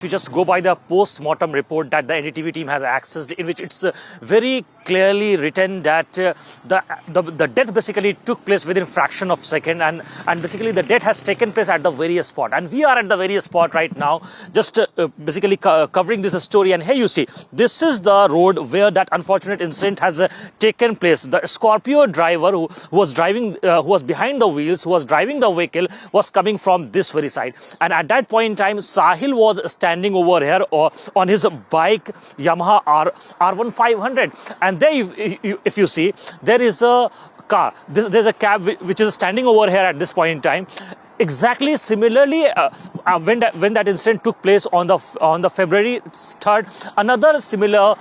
If you just go by the post-mortem report that the NDTV team has accessed, in which it's very clearly written that the death basically took place within fraction of second, and basically the death has taken place at the various spot, and we are at the various spot right now, just basically covering this story. And here you see, this is the road where that unfortunate incident has taken place. The Scorpio driver who was driving, who was behind the wheels, who was driving the vehicle, was coming from this very side, and at that point in time, Sahil was standing over here on his bike Yamaha R1500, and there if you see, there is a car, there's a cab which is standing over here at this point in time. Exactly similarly, when that incident took place on the February 3rd, another similar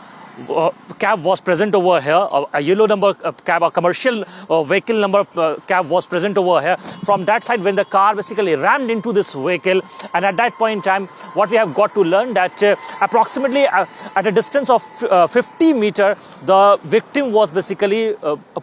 cab was present over here, a yellow number cab, a commercial vehicle number cab was present over here. From that side, when the car basically rammed into this vehicle, and at that point in time, what we have got to learn that approximately at a distance of 50 meters, the victim was basically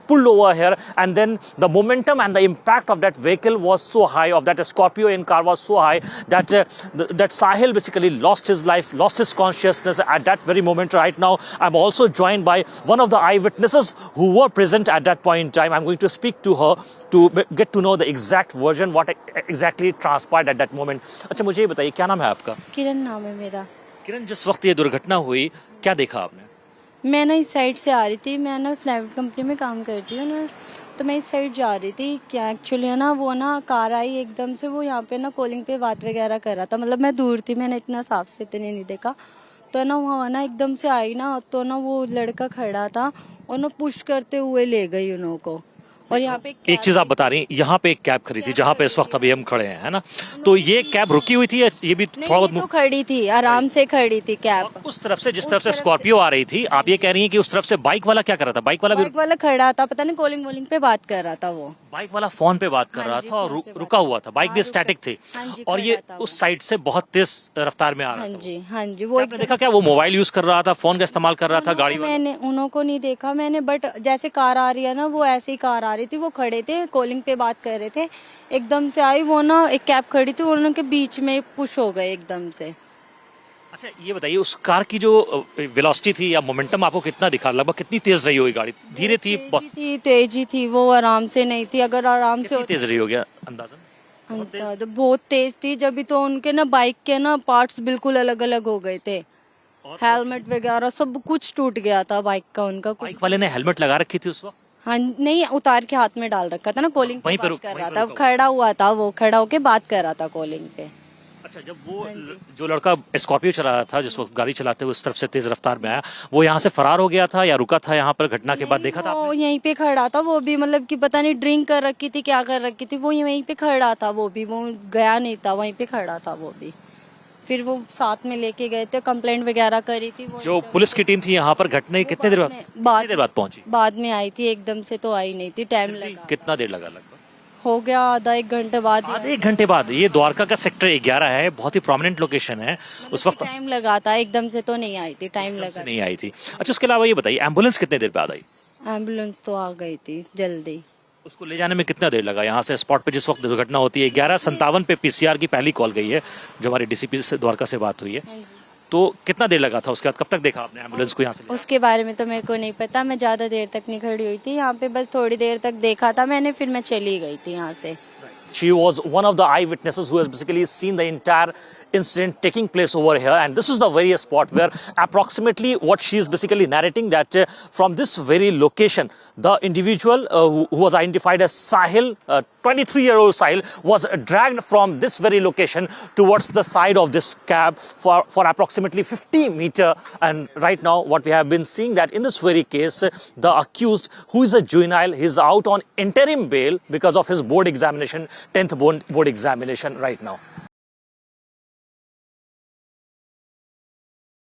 pulled over here, and then the momentum and the impact of that vehicle was so high, of that Scorpio in car was so high, that that Sahil basically lost his life, lost his consciousness at that very moment. Right now, I'm also joined by one of the eyewitnesses who were present at that point in time. I'm going to speak to her to get to know the exact version, what exactly transpired at that moment. अच्छा, मुझे ये बताइए, क्या नाम है आपका? किरण नाम है मेरा। किरण, जिस वक्त ये दुर्घटना हुई, क्या देखा आपने? मैं ना इस साइड से आ रही थी, मैं ना स्नैप कंपनी में काम करती हूँ ना, तो मैं इस साइड जा रही थी। क्या एक्चुअली है ना, वो ना कार आई एकदम से, वो यहाँ पे ना कॉलिंग पे बात वगैरह कर रहा था। मतलब मैं दूर थी, मैंने इतना साफ से इतने नहीं देखा, तो ना वहाँ ना एकदम से आई ना, तो ना वो लड़का खड़ा था और ना पुश करते हुए ले गई उन्हों को। और यहाँ पे एक चीज आप बता रही हैं, यहाँ पे एक कैब खड़ी थी जहाँ पे इस वक्त अभी हम खड़े हैं, है ना? तो ये कैब रुकी हुई थी या ये भी थोड़ा बहुत तो खड़ी थी, आराम से खड़ी थी कैब। उस तरफ से, जिस तरफ से स्कॉर्पियो आ रही थी, आप ये कह रही हैं कि उस तरफ से बाइक वाला क्या कर रहा था? बाइक वाला खड़ा था, पता नहीं कॉलिंग वॉलिंग पे बात कर रहा था वो। बाइक वाला फोन पे बात कर रहा था और रुका हुआ था, बाइक भी स्टैटिक थी, और ये उस साइड से बहुत तेज रफ्तार में आ रहा था। हाँ जी, वो आपने देखा क्या वो मोबाइल यूज कर रहा था, फोन का इस्तेमाल कर रहा था गाड़ी वाला? मैंने उन्हों को नहीं देखा मैंने, बट जैसे कार आ रही है ना, वो ऐसी ही कार आ रही थी, वो खड़े थे कॉलिंग पे बात कर रहे थे, एकदम से आई वो ना, एक कैब खड़ी थी, उनके बीच में पुश हो गए एकदम से। अच्छा, ये बताइए, उस कार की जो वेलोसिटी थी या मोमेंटम आपको कितना दिखा? लगभग कितनी तेज रही होगी गाड़ी? धीरे थी? तेजी थी, वो आराम से नहीं थी। अगर आराम से तेज रही होगी अंदाजन? बहुत तेज थी। जब भी तो उनके ना बाइक के ना पार्ट्स बिल्कुल अलग अलग हो गए थे, हेलमेट वगैरह सब कुछ टूट गया था बाइक का उनका। बाइक वाले ने हेलमेट लगा रखी थी उस वक्त? हाँ, नहीं, उतार के हाथ में डाल रखा था ना, कॉलिंग पे बात कर रहा था, खड़ा हुआ था, वो खड़ा होके बात कर रहा था कॉलिंग पे। अच्छा, जब वो जो लड़का स्कॉर्पियो चला रहा था, जिस वक्त गाड़ी चलाते हुए उस तरफ से तेज रफ्तार में आया, वो यहाँ से फरार हो गया था या रुका था यहाँ पर घटना के बाद? देखा था आपने? यहीं पे खड़ा था वो भी, मतलब कि पता नहीं ड्रिंक कर रखी थी, क्या कर रखी थी, वो यहीं पे खड़ा था, वो भी, वो गया नहीं था, वहीं पे खड़ा था वो भी। फिर वो साथ में लेके गए थे, कंप्लेंट वगैरह करी थी। वो जो पुलिस की टीम थी यहाँ पर घटने कितने देर बाद पहुंची? बाद में आई थी, एकदम से तो आई नहीं थी, टाइम लगा। कितना देर लगा? लगभग हो गया आधा एक घंटे बाद। आधे एक घंटे बाद? ये द्वारका का सेक्टर 11 है, बहुत ही प्रोमिनेंट लोकेशन है। उस वक्त टाइम लगा था, एकदम से तो नहीं आई थी, टाइम लगा, नहीं आई थी। अच्छा, उसके अलावा ये बताइए, एम्बुलेंस कितने देर बाद आई? एम्बुलेंस तो आ गई थी जल्दी। उसको ले जाने में कितना देर लगा यहाँ से स्पॉट पे? जिस वक्त दुर्घटना होती है 11:57 पे पीसीआर की पहली कॉल गई है, जो हमारे डीसीपी से द्वारका से बात हुई है, तो कितना देर लगा था? उसके बाद कब तक देखा आपने एम्बुलेंस को यहाँ से? उसके बारे में तो मेरे को नहीं पता, मैं ज्यादा देर तक नहीं खड़ी हुई थी यहाँ पे, बस थोड़ी देर तक देखा था मैंने, फिर मैं चली गई थी यहाँ से। She was one of the eyewitnesses who has basically seen the entire incident taking place over here, and this is the very spot where approximately what she is basically narrating, that from this very location, the individual who was identified as Sahil, 23-year-old Sahil, was dragged from this very location towards the side of this cab for approximately 50 meters. And right now what we have been seeing, that in this very case, the accused, who is a juvenile, he is out on interim bail because of his board examination, 10th board examination right now.